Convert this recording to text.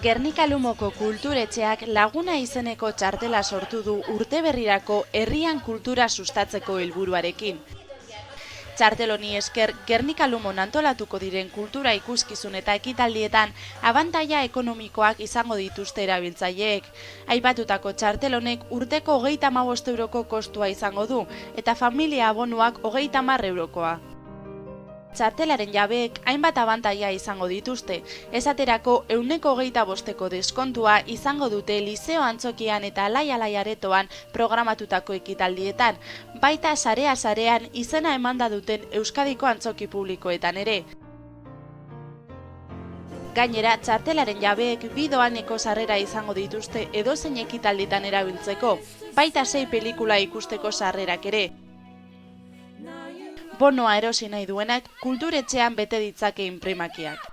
Gernika Lumoko kulturetxeak Laguna izeneko txartela sortu du urteberrirako herrian kultura sustatzeko helburuarekin. Txartel honi esker Gernika Lumon antolatuko diren kultura ikuskizun eta ekitaldietan abantaila ekonomikoak izango dituzte erabiltzaileek. Aipatutako txartel honek urteko 35 euroko kostua izango du eta familia abonuak 30 eurokoa. Txartelaren jabeek hainbat abantaila izango dituzte, esaterako 125% deskontua izango dute Liseo Antzokian eta Alai aretoan programatutako ekitaldietan, baita sarea-sarean izena emanda duten Euskadiko antzoki publikoetan ere. Gainera, txartelaren jabeek bi doaneko sarrera izango dituzte edozein ekitalditan erabiltzeko, baita 6 pelikula ikusteko sarrerak ere. Bonoa erosi nahi duenak kulturetxean bete ditzake inprimakiak.